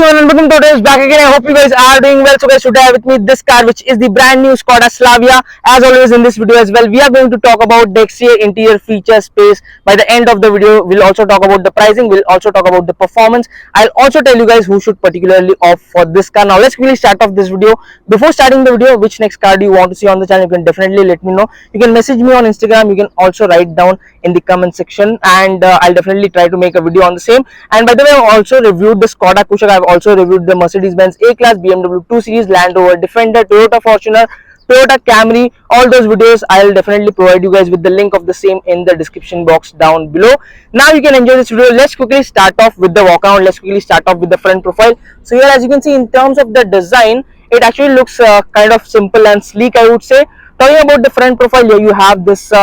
everyone and welcome to today's back again. I hope you guys are doing well. So guys, today I have with me this car, which is the brand new Skoda Slavia. As always in this video as well, we are going to talk about the exterior, interior, feature, space. By the end of the video, we'll also talk about the pricing. We'll also talk about the performance. I'll also tell you guys who should particularly opt for this car. Now let's quickly start off this video. Before starting the video, which next car do you want to see on the channel? You can definitely let me know. You can message me on Instagram. You can also write down in the comment section, and I'll definitely try to make a video on the same. And by the way, I've also reviewed the Skoda Kushaq. I've also reviewed the Mercedes-Benz A-Class, BMW 2 Series, Land Rover Defender, Toyota Fortuner, Toyota Camry. All those videos I'll definitely provide you guys with the link of the same in the description box down below. Now you can enjoy this video. Let's quickly start off with the walk around. Let's quickly start off with the front profile. So here, as you can see, in terms of the design, it actually looks kind of simple and sleek, I would say. Talking about the front profile, here you have this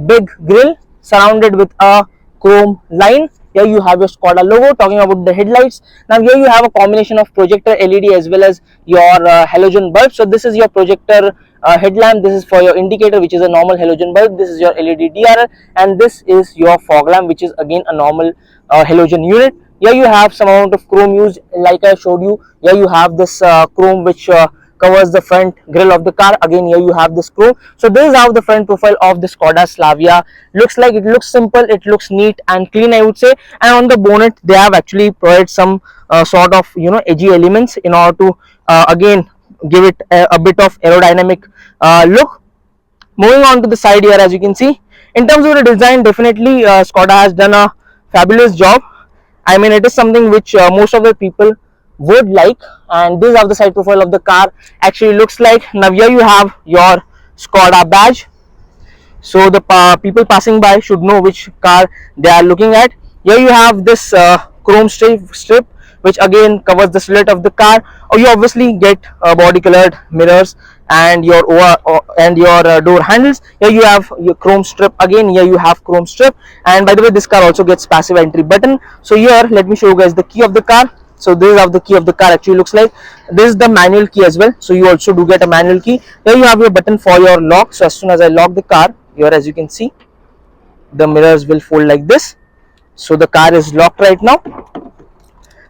big grille surrounded with a chrome line. Here you have your Skoda logo. Talking about the headlights, now here you have a combination of projector LED as well as your halogen bulb. So this is your projector headlamp, this is for your indicator, which is a normal halogen bulb, this is your LED DRL, and this is your fog lamp, which is again a normal halogen unit. Here you have some amount of chrome used, like I showed you. Here you have this chrome which covers the front grille of the car. Again, here you have this chrome. So this is how the front profile of the Skoda Slavia looks like. It looks simple, it looks neat and clean, I would say. And on the bonnet, they have actually provided some sort of edgy elements in order to again give it a bit of aerodynamic look. Moving on to the side here, as you can see, in terms of the design, definitely Skoda has done a fabulous job. I mean, it is something which most of the people would like, and this is how the side profile of the car actually looks like. Now here you have your Skoda badge, so the people passing by should know which car they are looking at. Here you have this chrome strip which again covers the silhouette of the car. Or you obviously get body colored mirrors and your door handles. Here you have your chrome strip. Again, here you have chrome strip. And by the way, this car also gets passive entry button. So here, let me show you guys the key of the car. So this is how the key of the car actually looks like. This is the manual key as well, so you also do get a manual key. Here you have your button for your lock. So as soon as I lock the car, here as you can see, the mirrors will fold like this. So the car is locked right now.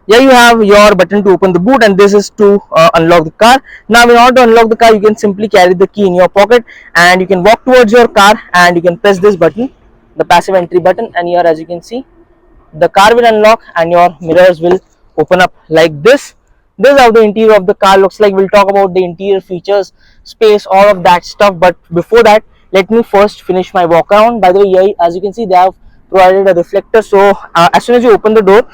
Here you have your button to open the boot, and this is to unlock the car. Now in order to unlock the car, you can simply carry the key in your pocket, and you can walk towards your car and you can press this button, the passive entry button, and here as you can see, the car will unlock and your mirrors will open up like this. This is how the interior of the car looks like. We'll talk about the interior features, space, all of that stuff, but before that, let me first finish my walk around. By the way, here as you can see, they have provided a reflector, so as soon as you open the door,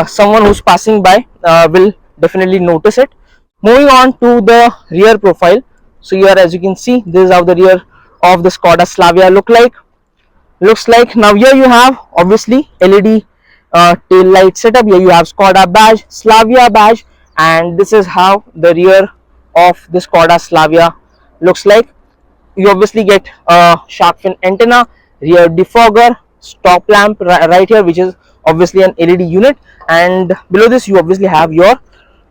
someone who's passing by will definitely notice it. Moving on to the rear profile, so here as you can see, this is how the rear of the Skoda Slavia looks like. Now here you have obviously LED tail light setup. Here you have Skoda badge, Slavia badge, and this is how the rear of the Skoda Slavia looks like. You obviously get a shark fin antenna, rear defogger, stop lamp right here, which is obviously an LED unit, and below this you obviously have your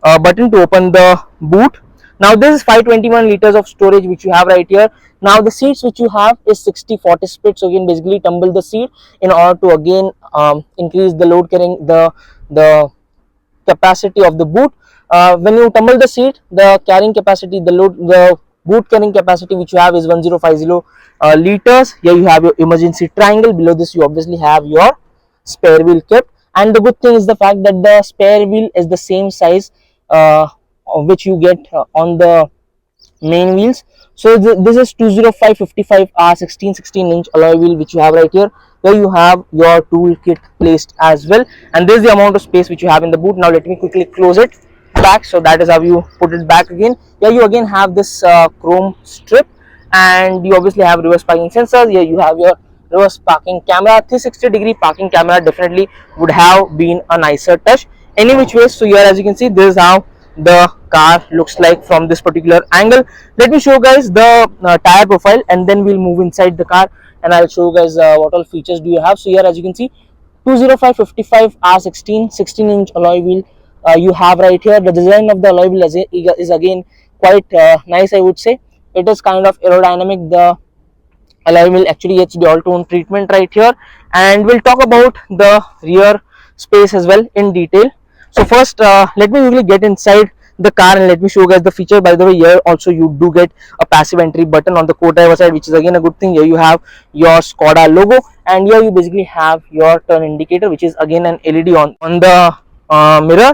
button to open the boot. Now this is 521 liters of storage which you have right here. Now the seats which you have is 60-40 split, so you can basically tumble the seat in order to again increase the load carrying, the capacity of the boot. When you tumble the seat, the carrying capacity, the boot carrying capacity which you have is 1050 liters. Here you have your emergency triangle. Below this you obviously have your spare wheel kept, and the good thing is the fact that the spare wheel is the same size which you get on the main wheels. So this is 205/55 16/16-inch alloy wheel which you have right here. Here you have your tool kit placed as well, and this is the amount of space which you have in the boot. Now let me quickly close it back. So that is how you put it back again. Here you again have this chrome strip, and you obviously have reverse parking sensors. Here you have your reverse parking camera. 360-degree parking camera definitely would have been a nicer touch any which way. So here as you can see, this is how the car looks like from this particular angle. Let me show you guys the tire profile, and then we'll move inside the car and I'll show you guys what all features do you have. So here as you can see, 205/55 16/inch alloy wheel you have right here. The design of the alloy wheel is again quite nice, I would say. It is kind of aerodynamic. The alloy wheel actually gets dual tone treatment right here, and we'll talk about the rear space as well in detail. So first, let me quickly get inside the car and let me show you guys the feature. By the way, here also you do get a passive entry button on the co-driver side, which is again a good thing. Here you have your Skoda logo, and here you basically have your turn indicator, which is again an LED on the mirror.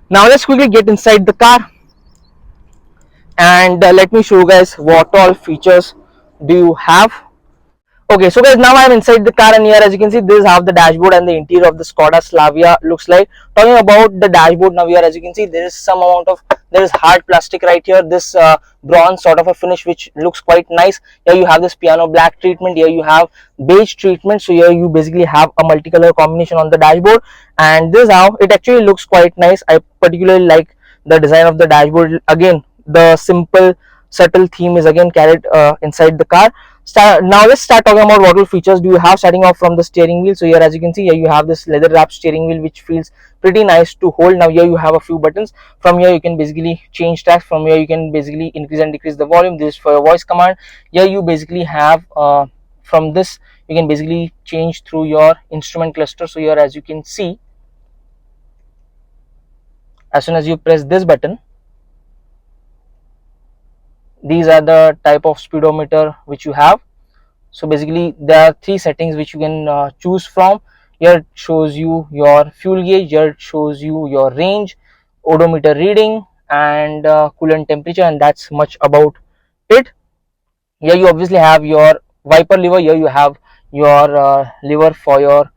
Now let's quickly get inside the car and let me show you guys what all features do you have. Okay, so guys, now I'm inside the car, and here as you can see, this is how the dashboard and the interior of the Skoda Slavia looks like. Talking about the dashboard, now here as you can see, there is some amount of, there is hard plastic right here, this bronze sort of a finish which looks quite nice. Here you have this piano black treatment, here you have beige treatment, so here you basically have a multicolor combination on the dashboard, and this is how it actually looks quite nice. I particularly like the design of the dashboard. Again, the simple subtle theme is again carried inside the car. Now let's start talking about what all features do you have, starting off from the steering wheel. So here as you can see, here you have this leather wrapped steering wheel which feels pretty nice to hold. Now here you have a few buttons. From here you can basically change tracks, from here you can basically increase and decrease the volume. This is for your voice command. Here you basically have from this you can basically change through your instrument cluster. So here as you can see, as soon as you press this button, these are the type of speedometer which you have. So basically there are three settings which you can choose from. Here it shows you your fuel gauge, here it shows you your range, odometer reading, and coolant temperature, and that's much about it. Here you obviously have your wiper lever, here you have your lever for your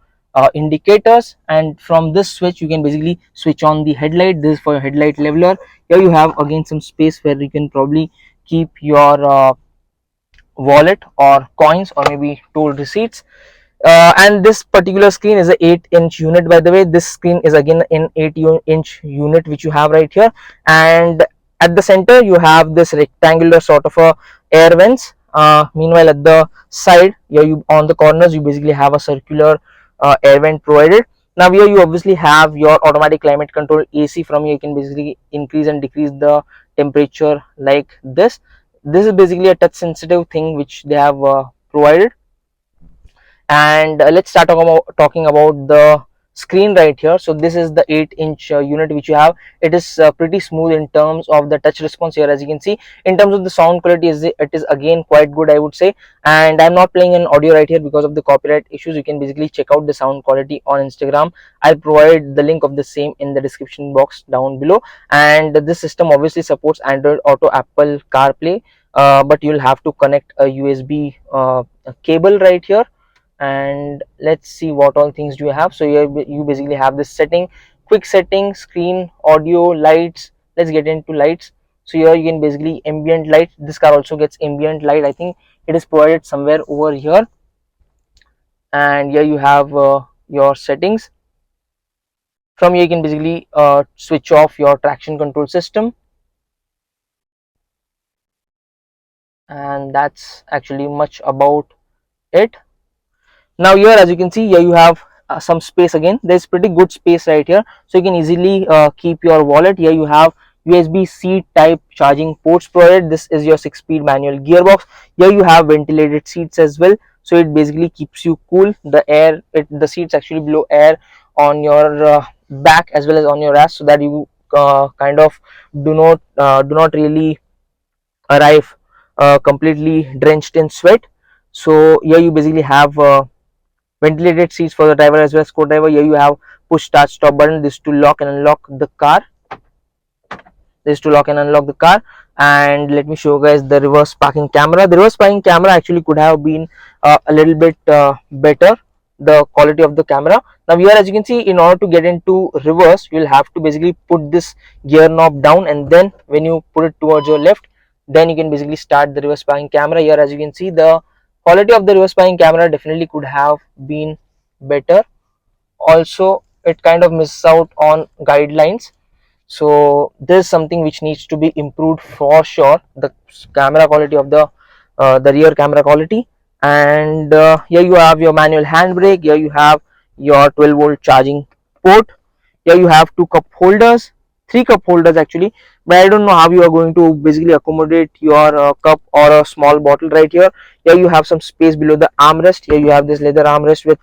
indicators, and from this switch you can basically switch on the headlight. This is for your headlight leveler. Here you have again some space where you can probably keep your wallet or coins or maybe toll receipts. And this particular screen is a 8-inch unit. By the way, this screen is again an 8-inch unit which you have right here, and at the center you have this rectangular sort of a air vents. Meanwhile at the side here, you on the corners you basically have a circular air vent provided. Now here you obviously have your automatic climate control AC. From here you can basically increase and decrease the temperature like this. This is basically a touch sensitive thing which they have provided. And let's start talking about the screen right here. So this is the 8-inch unit which you have. It is pretty smooth in terms of the touch response. Here as you can see, in terms of the sound quality, it is again quite good, I would say. And I'm not playing an audio right here because of the copyright issues. You can basically check out the sound quality on Instagram. I'll provide the link of the same in the description box down below. And this system obviously supports Android Auto, Apple CarPlay, but you'll have to connect a USB cable right here. And let's see what all things do you have. So here you basically have this setting, quick setting, screen, audio, lights. Let's get into lights. So here you can basically ambient light. This car also gets ambient light. I think it is provided somewhere over here. And here you have your settings. From here you can basically switch off your traction control system, and that's actually much about it. Now here as you can see, here you have some space. Again, there's pretty good space right here, so you can easily keep your wallet. Here you have USB-C type charging ports provided. This is your 6-speed manual gearbox. Here you have ventilated seats as well, so it basically keeps you cool. The seats actually blow air on your back as well as on your ass, so that you kind of do not really arrive completely drenched in sweat. So here you basically have ventilated seats for the driver as well as co-driver. Here you have push start stop button. This to lock and unlock the car. And let me show you guys the reverse parking camera. The reverse parking camera actually could have been a little bit better, the quality of the camera. Now here as you can see, in order to get into reverse, you will have to basically put this gear knob down, and then when you put it towards your left, then you can basically start the reverse parking camera. Here as you can see, the quality of the reverse parking camera definitely could have been better. Also, it kind of misses out on guidelines, so this is something which needs to be improved for sure, the camera quality of the rear camera quality. And here you have your manual handbrake. Here you have your 12-volt charging port. Here you have two cup holders, three cup holders actually, but I don't know how you are going to basically accommodate your cup or a small bottle right here. Here you have some space below the armrest. Here you have this leather armrest with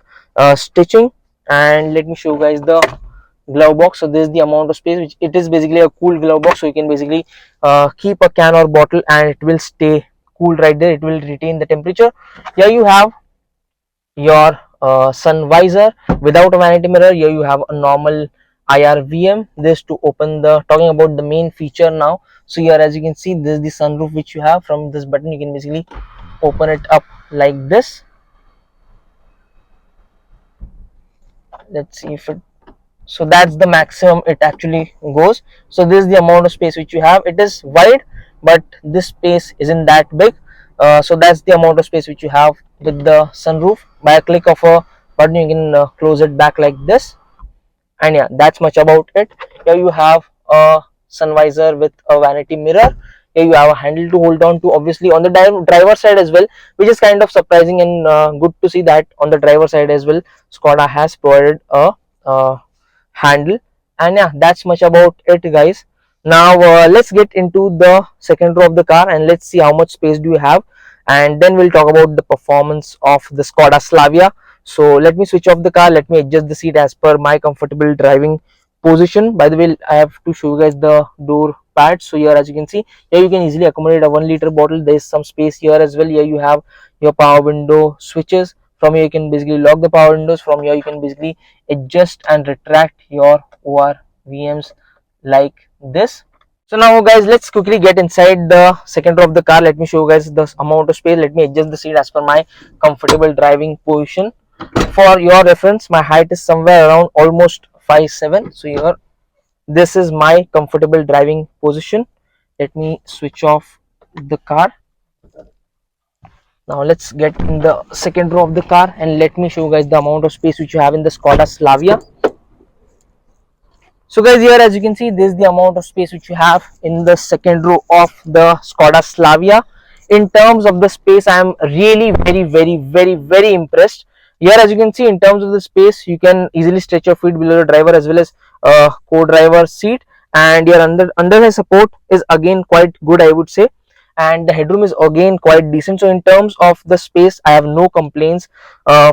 stitching. And let me show you guys the glove box. So this is the amount of space, which it is basically a cool glove box, so you can basically keep a can or bottle and it will stay cool right there, it will retain the temperature. Here you have your sun visor without a vanity mirror. Here you have a normal IRVM, this to open the, talking about the main feature now. So here, as you can see, this is the sunroof which you have. From this button you can basically open it up like this. Let's see if it, so that's the maximum it actually goes. So this is the amount of space which you have. It is wide, but this space isn't that big. So that's the amount of space which you have with the sunroof. By a click of a button you can close it back like this. And yeah, that's much about it. Here you have a sun visor with a vanity mirror. Here you have a handle to hold on to, obviously on the driver side as well, which is kind of surprising and good to see that on the driver side as well Skoda has provided a handle. And yeah, that's much about it, guys. Now let's get into the second row of the car and let's see how much space do you have, and then we'll talk about the performance of the Skoda Slavia. So let me switch off the car, let me adjust the seat as per my comfortable driving position. By the way, I have to show you guys the door pads. So here, as you can see, here you can easily accommodate a 1 liter bottle. There is some space here as well. Here you have your power window switches. From here you can basically lock the power windows. From here you can basically adjust and retract your ORVMs like this. So now guys, let's quickly get inside the second row of the car. Let me show you guys the amount of space. Let me adjust the seat as per my comfortable driving position. For your reference, my height is somewhere around almost 5'7". So here, this is my comfortable driving position. Let me switch off the car. Now let's get in the second row of the car and let me show you guys the amount of space which you have in the Skoda Slavia. So guys, here as you can see, this is the amount of space which you have in the second row of the Skoda Slavia. In terms of the space, I am really very impressed. Here as you can see, in terms of the space, you can easily stretch your feet below the driver as well as co-driver seat, and your under support is again quite good, I would say, and the headroom is again quite decent. So in terms of the space, I have no complaints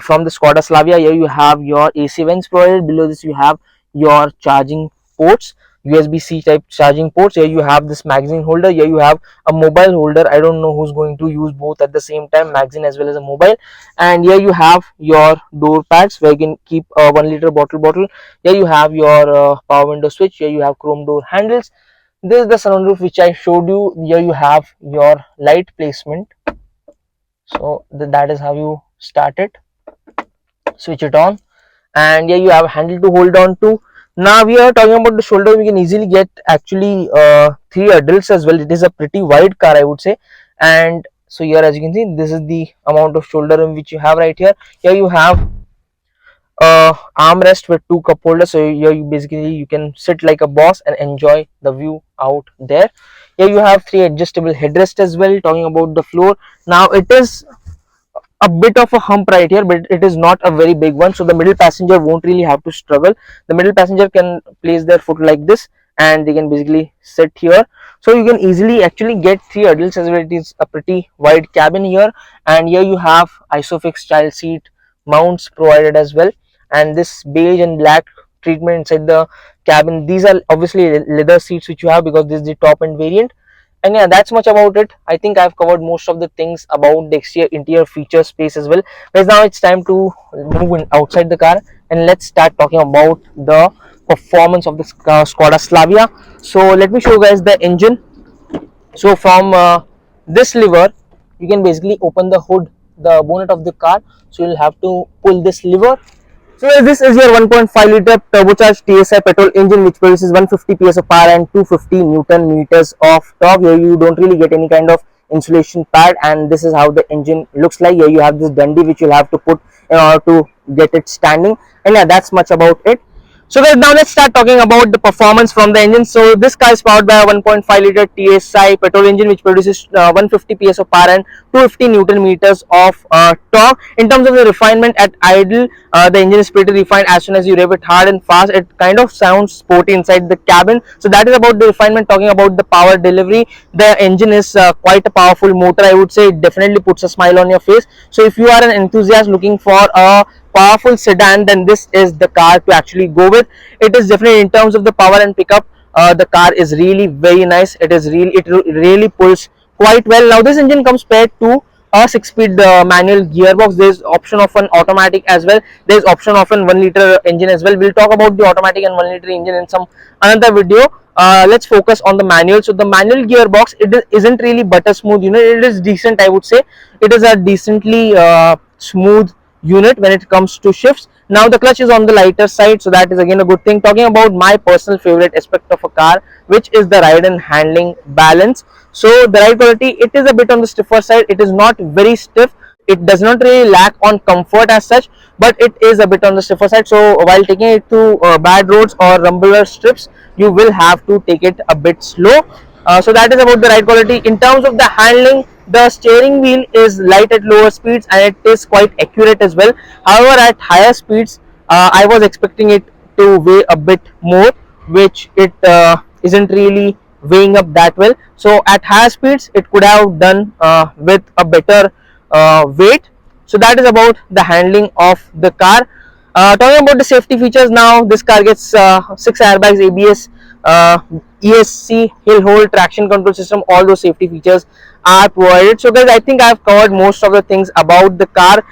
from the Skoda Slavia. Here you have your AC vents provided. Below this you have your charging ports, USB-C type charging ports. Here you have this magazine holder. Here you have a mobile holder. I don't know who's going to use both at the same time, magazine as well as a mobile. And here you have your door pads where you can keep a 1 liter bottle. Here you have your power window switch. Here you have chrome door handles. This is the sunroof which I showed you. Here you have your light placement. So that is how you start it, switch it on, and here you have a handle to hold on to. Now we are talking about the shoulder. We can easily get actually 3 adults as well. It is a pretty wide car, I would say. And so here as you can see, this is the amount of shoulder room which you have right here. Here you have armrest with 2 cup holders. So here you basically you can sit like a boss and enjoy the view out there. Here you have 3 adjustable headrests as well. Talking about the floor, now it is a bit of a hump right here, but it is not a very big one, so the middle passenger won't really have to struggle. The middle passenger can place their foot like this and they can basically sit here. So you can easily actually get 3 adults as well. It is a pretty wide cabin here, and here you have isofix child seat mounts provided as well, and this beige and black treatment inside the cabin. These are obviously leather seats which you have because this is the top end variant. And yeah, that's much about it. I think I've covered most of the things about the exterior interior feature space as well. Guys, now it's time to move outside the car and let's start talking about the performance of the Skoda Slavia. So let me show you guys the engine. So from this lever, you can basically open the hood, the bonnet of the car. So you'll have to pull this lever. So this is your 1.5 liter turbocharged TSI petrol engine which produces 150 PS of power and 250 Newton meters of torque. Here you don't really get any kind of insulation pad, and this is how the engine looks like. Here you have this dundee which you'll have to put in order to get it standing, and yeah, that's much about it. So guys, now let's start talking about the performance from the engine. So this car is powered by a 1.5 liter TSI petrol engine which produces 150 PS of power and 250 Newton meters of torque. In terms of the refinement at idle, the engine is pretty refined. As soon as you rev it hard and fast, it kind of sounds sporty inside the cabin. So that is about the refinement. Talking about the power delivery, the engine is quite a powerful motor, I would say. It definitely puts a smile on your face. So if you are an enthusiast looking for a powerful sedan, then this is the car to actually go with. It is definitely, in terms of the power and pickup, the car is really very nice. It really pulls quite well. Now this engine comes paired to a 6-speed manual gearbox. There's option of an automatic as well. There's option of an 1-liter engine as well. We'll talk about the automatic and 1-liter engine in some another video. Let's focus on the manual. So the manual gearbox, isn't really butter smooth, it is decent, I would say. It is a decently smooth unit when it comes to shifts. Now the clutch is on the lighter side, so that is again a good thing. Talking about my personal favorite aspect of a car, which is the ride and handling balance. So the ride quality, it is a bit on the stiffer side. It is not very stiff. It does not really lack on comfort as such, but it is a bit on the stiffer side. So while taking it to bad roads or rumbler strips, you will have to take it a bit slow. So that is about the ride quality. In terms of the handling, the steering wheel is light at lower speeds and it is quite accurate as well. However, at higher speeds, I was expecting it to weigh a bit more, which it isn't really weighing up that well. So at higher speeds, it could have done with a better weight. So that is about the handling of the car. Talking about the safety features now, this car gets 6 airbags, ABS, ESC, hill hold, traction control system. All those safety features are provided. So guys, I think I've covered most of the things about the car.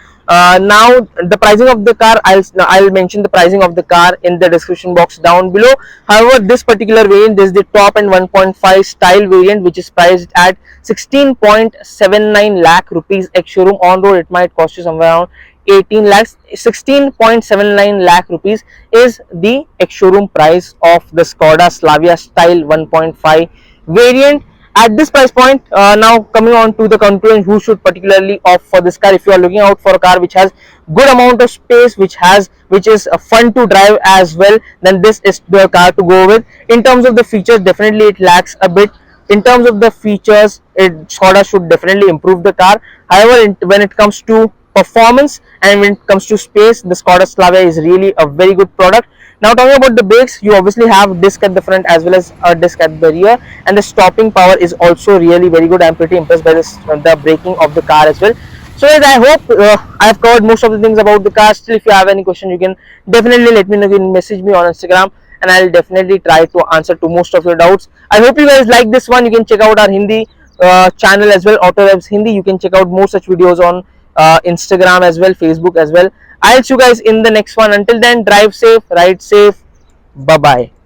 Now the pricing of the car, I'll mention the pricing of the car in the description box down below. However, this particular variant, this is the top end 1.5 style variant, which is priced at 16.79 lakh rupees ex showroom. On road it might cost you somewhere around 18 lakhs. 16.79 lakh rupees is the ex showroom price of the Skoda Slavia Style 1.5 variant. At this price point, now coming on to the conclusion, who should particularly opt for this car? If you are looking out for a car which has good amount of space, which is fun to drive as well, then this is the car to go with. In terms of the features, definitely it lacks a bit. In terms of the features, Skoda should definitely improve the car. However, when it comes to performance and when it comes to space, the Skoda Slavia is really a very good product. Now talking about the brakes, you obviously have disc at the front as well as a disc at the rear, and the stopping power is also really very good. I'm pretty impressed by the braking of the car as well. So guys, I hope I've covered most of the things about the car. Still, if you have any question, you can definitely let me know. You can message me on Instagram and I'll definitely try to answer to most of your doubts. I hope you guys like this one. You can check out our Hindi channel as well, AutoRevzz Hindi. You can check out more such videos on Instagram as well, Facebook as well. I'll see you guys in the next one. Until then, drive safe, ride safe. Bye bye.